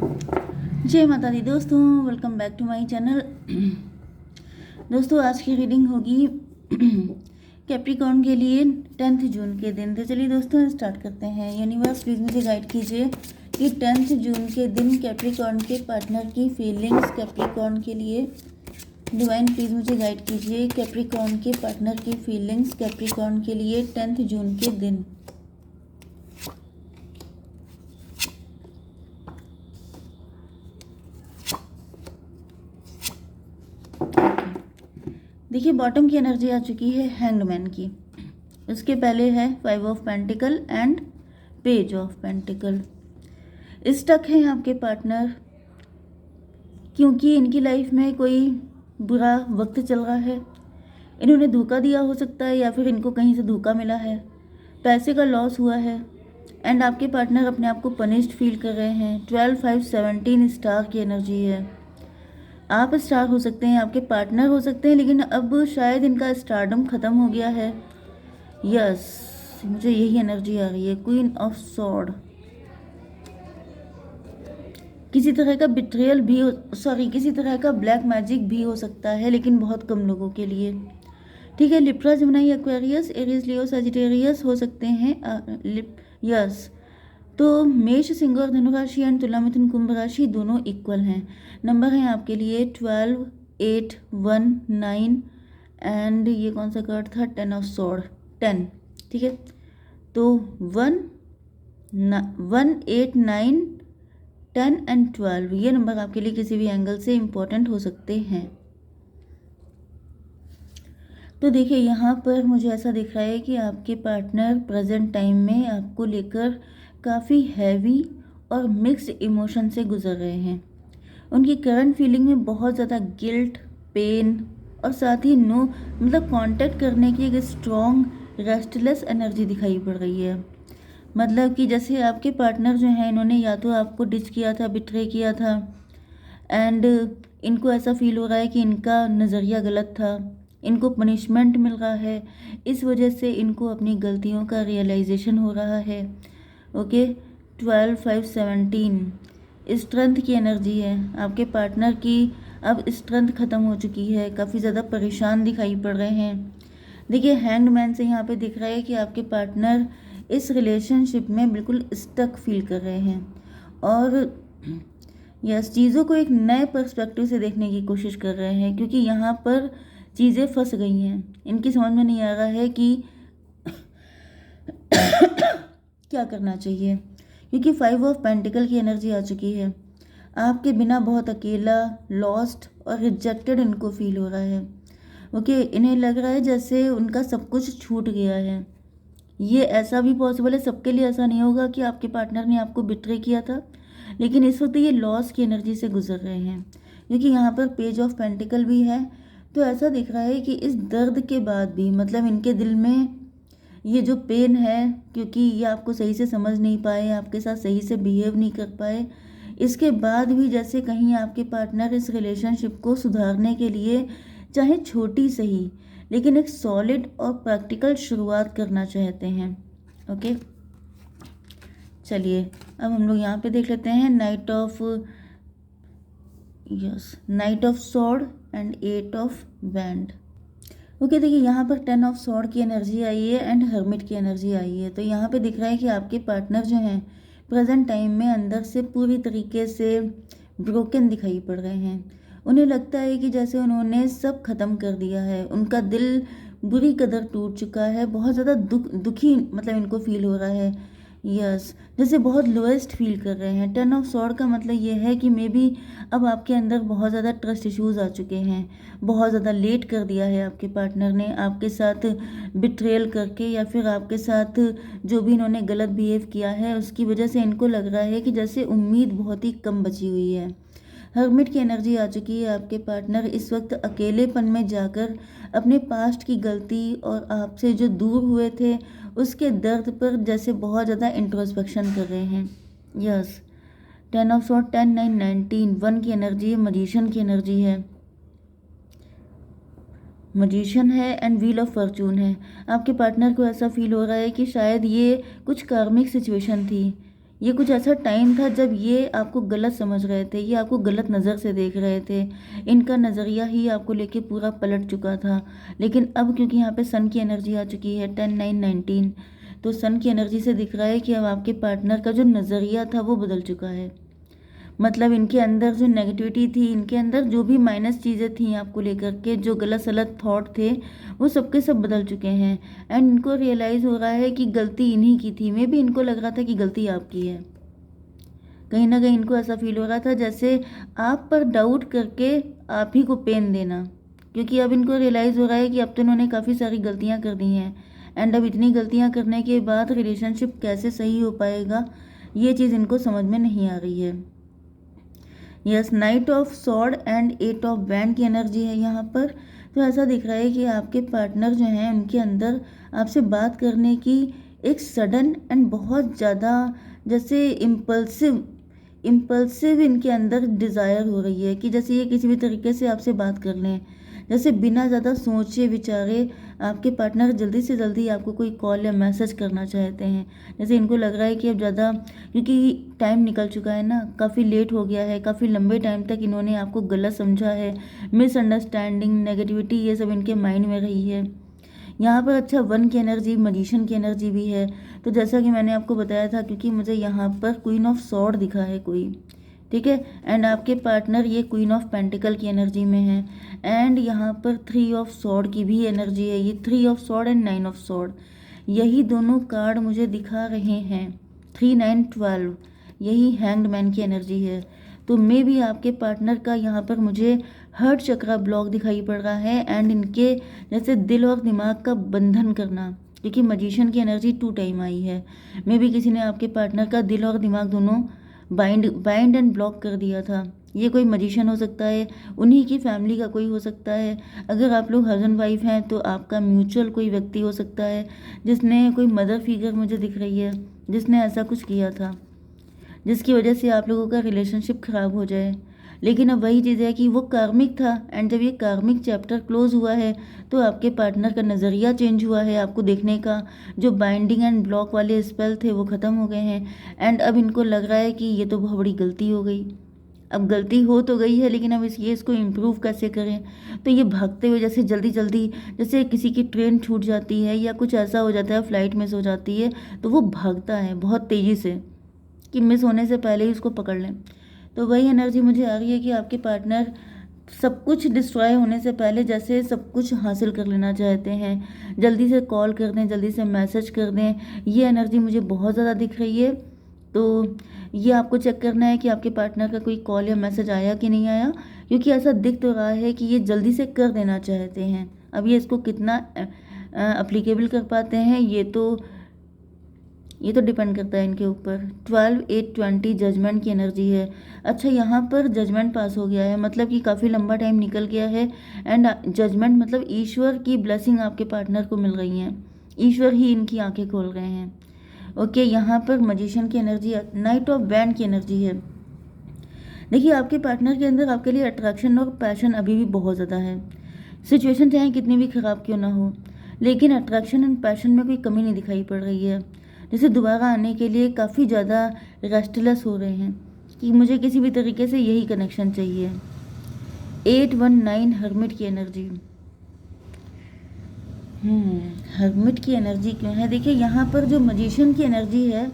जय माता दी दोस्तों, welcome back to my channel. दोस्तों आज की रीडिंग होगी कैप्रिकॉर्न के लिए 10 जून के दिन। तो चलिए दोस्तों स्टार्ट करते हैं। यूनिवर्स प्लीज़ मुझे गाइड कीजिए कि 10 जून के दिन कैप्रिकॉर्न के पार्टनर की फीलिंग्स कैप्रिकॉर्न के लिए। डिवाइन प्लीज़ मुझे गाइड कीजिए कैप्रिकॉर्न के पार्टनर की फीलिंग्स कैप्रिकॉर्न के लिए 10 जून के दिन। देखिए बॉटम की एनर्जी आ चुकी है हैंग्ड मैन की। उसके पहले है 5 of pentacle and page of pentacle. Stuck है आपके पार्टनर क्योंकि इनकी लाइफ में कोई बुरा वक्त चल रहा है। इन्होंने धोखा दिया हो सकता है या फिर इनको कहीं से धोखा मिला है, पैसे का लॉस हुआ है एंड आपके पार्टनर अपने आप को पनिश्ड फील कर रहे हैं। 12, 5, 17 स्टार की एनर्जी है। आप स्टार हो सकते हैं, आपके पार्टनर हो सकते हैं, लेकिन अब शायद इनका स्टारडम ख़त्म हो गया है। यस, मुझे यही एनर्जी आ रही है। Queen of sword. किसी तरह का बिट्रियल भी किसी तरह का ब्लैक मैजिक भी हो सकता है, लेकिन बहुत कम लोगों के लिए। ठीक है, लिब्रा, जेमिनी, एक्वेरियस, एरीज, लियो, सजिटेरियस हो सकते हैं। यस, तो मेष, सिंह और धनु राशि एंड तुला, मिथुन, कुंभ राशि दोनों इक्वल हैं। नंबर हैं आपके लिए 12, 8, 1, 9 एंड ये कौन सा कार्ड था, 10 ऑफ सॉर्ड, 10। ठीक है, तो 1, 8, 9, 10 एंड 12 ये नंबर आपके लिए किसी भी एंगल से इम्पोर्टेंट हो सकते हैं। तो देखिए यहाँ पर मुझे ऐसा दिख रहा है कि आपके पार्टनर प्रेजेंट टाइम में आपको लेकर काफ़ी हैवी और मिक्स्ड इमोशन से गुजर रहे हैं। उनकी करंट फीलिंग में बहुत ज़्यादा गिल्ट, पेन और साथ ही कांटेक्ट करने की एक स्ट्रॉन्ग रेस्टलेस एनर्जी दिखाई पड़ रही है। मतलब कि जैसे आपके पार्टनर जो हैं इन्होंने या तो आपको डिच किया था, बिट्रे किया था एंड इनको ऐसा फील हो रहा है कि इनका नज़रिया गलत था, इनको पनिशमेंट मिल रहा है, इस वजह से इनको अपनी गलतियों का रियलाइजेशन हो रहा है। ओके, 12, 5, 17 स्ट्रेंथ की एनर्जी है। आपके पार्टनर की अब स्ट्रेंथ ख़त्म हो चुकी है, काफ़ी ज़्यादा परेशान दिखाई पड़ रहे हैं। देखिए हैंग्ड मैन से यहाँ पे दिख रहा है कि आपके पार्टनर इस रिलेशनशिप में बिल्कुल स्टक फील कर रहे हैं और यस, चीज़ों को एक नए पर्सपेक्टिव से देखने की कोशिश कर रहे हैं, क्योंकि यहाँ पर चीज़ें फंस गई हैं। इनकी समझ में नहीं आ रहा है कि क्या करना चाहिए, क्योंकि 5 ऑफ पेंटिकल की एनर्जी आ चुकी है। आपके बिना बहुत अकेला, लॉस्ट और रिजेक्टेड इनको फील हो रहा है। ओके, इन्हें लग रहा है जैसे उनका सब कुछ छूट गया है। ये ऐसा भी पॉसिबल है, सबके लिए ऐसा नहीं होगा कि आपके पार्टनर ने आपको बिट्रे किया था, लेकिन इस वक्त ये लॉस की एनर्जी से गुजर रहे हैं, क्योंकि यहाँ पर पेज ऑफ पेंटिकल भी है। तो ऐसा दिख रहा है कि इस दर्द के बाद भी इनके दिल में ये जो पेन है, क्योंकि ये आपको सही से समझ नहीं पाए, आपके साथ सही से बिहेव नहीं कर पाए, इसके बाद भी जैसे कहीं आपके पार्टनर इस रिलेशनशिप को सुधारने के लिए चाहे छोटी सही लेकिन एक सॉलिड और प्रैक्टिकल शुरुआत करना चाहते हैं। ओके, चलिए अब हम लोग यहाँ पे देख लेते हैं night of sword and 8 of band. Okay, देखिए यहाँ पर 10 ऑफ सॉर्ड की एनर्जी आई है एंड हर्मिट की एनर्जी आई है। तो यहाँ पे दिख रहा है कि आपके पार्टनर जो हैं प्रेजेंट टाइम में अंदर से पूरी तरीके से ब्रोकन दिखाई पड़ रहे हैं। उन्हें लगता है कि जैसे उन्होंने सब ख़त्म कर दिया है, उनका दिल बुरी कदर टूट चुका है, बहुत ज़्यादा दुखी इनको फील हो रहा है। यस, जैसे बहुत लोएस्ट फील कर रहे हैं। 10 ऑफ सॉर्ड का मतलब ये है कि मे बी अब आपके अंदर बहुत ज़्यादा ट्रस्ट इश्यूज आ चुके हैं, बहुत ज़्यादा लेट कर दिया है आपके पार्टनर ने आपके साथ बिट्रेयल करके, या फिर आपके साथ जो भी इन्होंने गलत बिहेव किया है उसकी वजह से इनको लग रहा है कि जैसे उम्मीद बहुत ही कम बची हुई है। हर्मिट की एनर्जी आ चुकी है। आपके पार्टनर इस वक्त अकेलेपन में जाकर अपने पास्ट की गलती और आपसे जो दूर हुए थे उसके दर्द पर जैसे बहुत ज़्यादा इंट्रोस्पेक्शन कर रहे हैं। यस, 10 ऑफ सॉर्ड, 10, 9, 19 1 की एनर्जी है, मजिशियन की एनर्जी है। मजिशियन है एंड व्हील ऑफ फॉर्चून है। आपके पार्टनर को ऐसा फील हो रहा है कि शायद ये कुछ कार्मिक सिचुएशन थी, ये कुछ ऐसा टाइम था जब ये आपको गलत समझ रहे थे, ये आपको गलत नज़र से देख रहे थे, इनका नज़रिया ही आपको लेके पूरा पलट चुका था। लेकिन अब क्योंकि यहाँ पे सन की एनर्जी आ चुकी है 10 9 19, तो सन की एनर्जी से दिख रहा है कि अब आपके पार्टनर का जो नज़रिया था वो बदल चुका है। मतलब इनके अंदर जो नेगेटिविटी थी, इनके अंदर जो भी माइनस चीज़ें थी आपको लेकर के, जो गलत सलत थॉट थे, वो सबके सब बदल चुके हैं। एंड इनको रियलाइज़ हो रहा है कि गलती इन्हीं की थी। मे भी इनको लग रहा था कि गलती आपकी है। कहीं ना कहीं इनको ऐसा फील हो रहा था जैसे आप पर डाउट करके आप ही को पेन देना, क्योंकि अब इनको रियलाइज़ हो रहा है कि अब तो इन्होंने काफ़ी सारी गलतियाँ कर दी हैं। एंड अब इतनी गलतियाँ करने के बाद रिलेशनशिप कैसे सही हो पाएगा, ये चीज़ इनको समझ में नहीं आ रही है। Yes, knight of sword and eight of wand की एनर्जी है यहाँ पर। तो ऐसा दिख रहा है कि आपके पार्टनर जो हैं उनके अंदर आपसे बात करने की एक सडन एंड बहुत ज़्यादा जैसे इम्पल्सिव इनके अंदर डिज़ायर हो रही है कि जैसे ये किसी भी तरीके से आपसे बात कर लें, जैसे बिना ज़्यादा सोचे विचारे आपके पार्टनर जल्दी से जल्दी आपको कोई कॉल या मैसेज करना चाहते हैं। जैसे इनको लग रहा है कि अब ज़्यादा, क्योंकि टाइम निकल चुका है ना, काफ़ी लेट हो गया है, काफ़ी लंबे टाइम तक इन्होंने आपको गलत समझा है, मिसअंडरस्टैंडिंग, नेगेटिविटी, ये सब इनके माइंड में रही है। यहाँ पर अच्छा वन की एनर्जी, मजिशियन की एनर्जी भी है। तो जैसा कि मैंने आपको बताया था, क्योंकि मुझे यहाँ पर क्वीन ऑफ सॉर्ड दिखा है कोई, ठीक है, एंड आपके पार्टनर ये क्वीन ऑफ पेंटिकल की एनर्जी में है। एंड यहाँ पर थ्री ऑफ सॉर्ड की भी एनर्जी है। ये three of sword and nine of sword, यही दोनों कार्ड मुझे दिखा रहे हैं। 3 9 12, यही हैंग्ड मैन की एनर्जी है। तो मे भी आपके पार्टनर का यहाँ पर मुझे हर्ट चक्रा ब्लॉक दिखाई पड़ रहा है। एंड इनके जैसे दिल और दिमाग का बंधन करना, क्योंकि मजिशियन की एनर्जी 2 टाइम आई है। मे भी किसी ने आपके पार्टनर का दिल और दिमाग दोनों बाइंड एंड ब्लॉक कर दिया था। ये कोई मजिशियन हो सकता है, उन्हीं की फैमिली का कोई हो सकता है। अगर आप लोग हस्बैंड वाइफ हैं तो आपका म्यूचुअल कोई व्यक्ति हो सकता है, जिसने कोई मदर फिगर मुझे दिख रही है, जिसने ऐसा कुछ किया था जिसकी वजह से आप लोगों का रिलेशनशिप ख़राब हो जाए। लेकिन अब वही चीज़ है कि वो कार्मिक था। एंड जब ये कार्मिक चैप्टर क्लोज हुआ है तो आपके पार्टनर का नज़रिया चेंज हुआ है आपको देखने का। जो बाइंडिंग एंड ब्लॉक वाले स्पेल थे वो ख़त्म हो गए हैं। एंड अब इनको लग रहा है कि ये तो बहुत बड़ी गलती हो गई। अब गलती हो तो गई है, लेकिन अब इसको इम्प्रूव कैसे करें। तो ये भागते हुए जैसे जल्दी जल्दी, जैसे किसी की ट्रेन छूट जाती है या कुछ ऐसा हो जाता है, फ्लाइट मिस हो जाती है, तो वो भागता है बहुत तेज़ी से कि मिस होने से पहले ही उसको पकड़ लें। तो वही एनर्जी मुझे आ रही है कि आपके पार्टनर सब कुछ डिस्ट्रॉय होने से पहले जैसे सब कुछ हासिल कर लेना चाहते हैं। जल्दी से कॉल कर दें, जल्दी से मैसेज कर दें, ये एनर्जी मुझे बहुत ज़्यादा दिख रही है। तो ये आपको चेक करना है कि आपके पार्टनर का कोई कॉल या मैसेज आया कि नहीं आया, क्योंकि ऐसा दिख तो रहा है कि ये जल्दी से कर देना चाहते हैं। अब ये इसको कितना अप्लीकेबल कर पाते हैं ये तो डिपेंड करता है इनके ऊपर। 12 8 20 जजमेंट की एनर्जी है। अच्छा, यहाँ पर जजमेंट पास हो गया है, मतलब कि काफ़ी लंबा टाइम निकल गया है। एंड जजमेंट मतलब ईश्वर की ब्लेसिंग आपके पार्टनर को मिल रही हैं, ईश्वर ही इनकी आंखें खोल रहे हैं। ओके, यहाँ पर मजिशियन की एनर्जी, नाइट ऑफ वैंड की एनर्जी है। देखिए, आपके पार्टनर के अंदर आपके लिए अट्रैक्शन और पैशन अभी भी बहुत ज़्यादा है। सिचुएशन चाहे कितनी भी ख़राब क्यों ना हो, लेकिन अट्रैक्शन एंड पैशन में कोई कमी नहीं दिखाई पड़ रही है। जैसे दोबारा आने के लिए काफ़ी ज़्यादा रेस्टलेस हो रहे हैं कि मुझे किसी भी तरीके से यही कनेक्शन चाहिए। 819 हर्मिट की एनर्जी। हर्मिट की एनर्जी क्यों है? देखिए, यहाँ पर जो मजिशियन की एनर्जी है,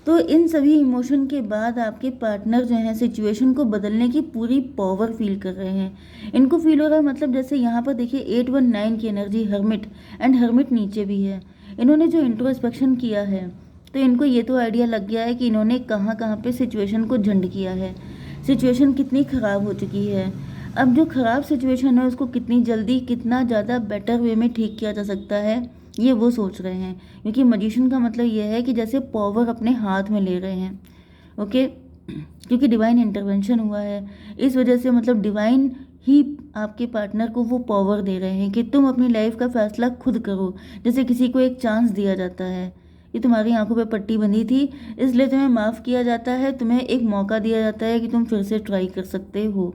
तो इन सभी इमोशन के बाद आपके पार्टनर जो हैं सिचुएशन को बदलने की पूरी पावर फील कर रहे हैं। इनको फील हो रहा है, मतलब जैसे यहाँ पर देखिए 819 की एनर्जी, हर्मिट, एंड हर्मिट नीचे भी है। इन्होंने जो इंट्रोस्पेक्शन किया है, तो इनको ये तो आइडिया लग गया है कि इन्होंने कहाँ कहाँ पे सिचुएशन को झंड किया है, सिचुएशन कितनी ख़राब हो चुकी है। अब जो ख़राब सिचुएशन है उसको कितनी जल्दी, कितना ज़्यादा बेटर वे में ठीक किया जा सकता है, ये वो सोच रहे हैं। क्योंकि मजिशियन का मतलब ये है कि जैसे पावर अपने हाथ में ले रहे हैं। ओके, क्योंकि डिवाइन इंटरवेंशन हुआ है, इस वजह से मतलब डिवाइन ही आपके पार्टनर को वो पावर दे रहे हैं कि तुम अपनी लाइफ का फैसला खुद करो। जैसे किसी को एक चांस दिया जाता है, ये तुम्हारी आंखों पे पट्टी बंधी थी, इसलिए तुम्हें माफ़ किया जाता है, तुम्हें एक मौका दिया जाता है कि तुम फिर से ट्राई कर सकते हो।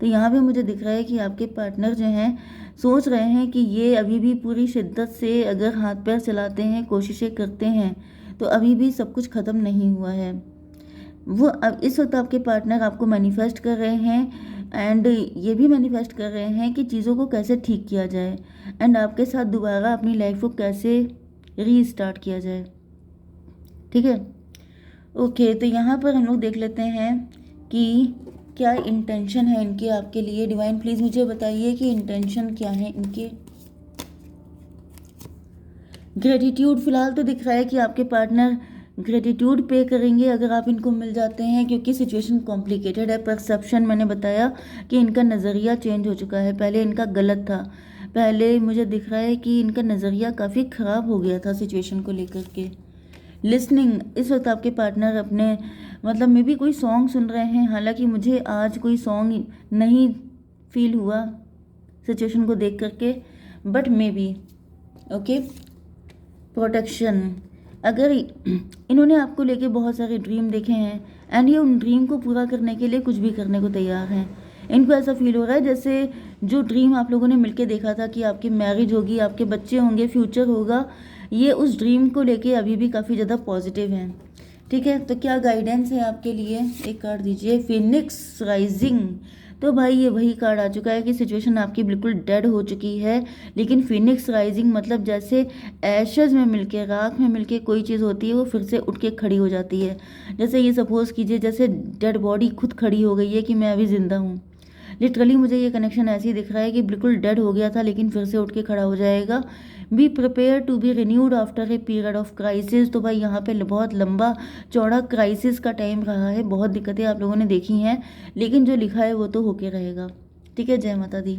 तो यहाँ पे मुझे दिख रहा है कि आपके पार्टनर जो हैं सोच रहे हैं कि ये अभी भी पूरी शिद्दत से अगर हाथ पैर चलाते हैं, कोशिशें करते हैं, तो अभी भी सब कुछ ख़त्म नहीं हुआ है। वो अब इस वक्त आपके पार्टनर आपको मैनिफेस्ट कर रहे हैं एंड ये भी मैनिफेस्ट कर रहे हैं कि चीज़ों को कैसे ठीक किया जाए एंड आपके साथ दोबारा अपनी लाइफ को कैसे रीस्टार्ट किया जाए। ठीक है, ओके। तो यहाँ पर हम लोग देख लेते हैं कि क्या इंटेंशन है इनके आपके लिए। डिवाइन प्लीज़ मुझे बताइए कि इंटेंशन क्या है इनके। ग्रेटिट्यूड फिलहाल तो दिख रहा है कि आपके पार्टनर ग्रेटिट्यूड पे करेंगे अगर आप इनको मिल जाते हैं, क्योंकि सिचुएशन कॉम्प्लिकेटेड है। परसेप्शन मैंने बताया कि इनका नज़रिया चेंज हो चुका है, पहले इनका गलत था। पहले मुझे दिख रहा है कि इनका नज़रिया काफ़ी ख़राब हो गया था सिचुएशन को लेकर के। लिसनिंग, इस वक्त आपके पार्टनर अपने मतलब मे भी कोई सॉन्ग सुन रहे हैं, हालांकि मुझे आज कोई सॉन्ग नहीं फील हुआ सिचुएशन को देख करके, but may be. Okay, protection, अगर इन्होंने आपको लेके बहुत सारे ड्रीम देखे हैं एंड ये उन ड्रीम को पूरा करने के लिए कुछ भी करने को तैयार हैं। इनको ऐसा फील हो रहा है जैसे जो ड्रीम आप लोगों ने मिलके देखा था कि आपकी मैरिज होगी, आपके बच्चे होंगे, फ्यूचर होगा, ये उस ड्रीम को लेके अभी भी काफ़ी ज़्यादा पॉजिटिव हैं। ठीक है, तो क्या गाइडेंस है आपके लिए, एक कार्ड दीजिए। फिनिक्स राइजिंग, तो भाई ये वही कार्ड आ चुका है कि सिचुएशन आपकी बिल्कुल डेड हो चुकी है, लेकिन फिनिक्स राइजिंग मतलब जैसे एशेज में मिलके, राख में मिलके कोई चीज़ होती है वो फिर से उठ के खड़ी हो जाती है। जैसे ये सपोज़ कीजिए जैसे डेड बॉडी खुद खड़ी हो गई है कि मैं अभी ज़िंदा हूँ। लिटरली मुझे ये कनेक्शन ऐसे ही दिख रहा है कि बिल्कुल डेड हो गया था लेकिन फिर से उठ के खड़ा हो जाएगा। Be prepare to be renewed after a period of crisis. तो भाई यहाँ पे बहुत लंबा चौड़ा क्राइसिस का टाइम रहा है, बहुत दिक्कतें आप लोगों ने देखी हैं, लेकिन जो लिखा है वो तो होके रहेगा। ठीक है, जय माता दी।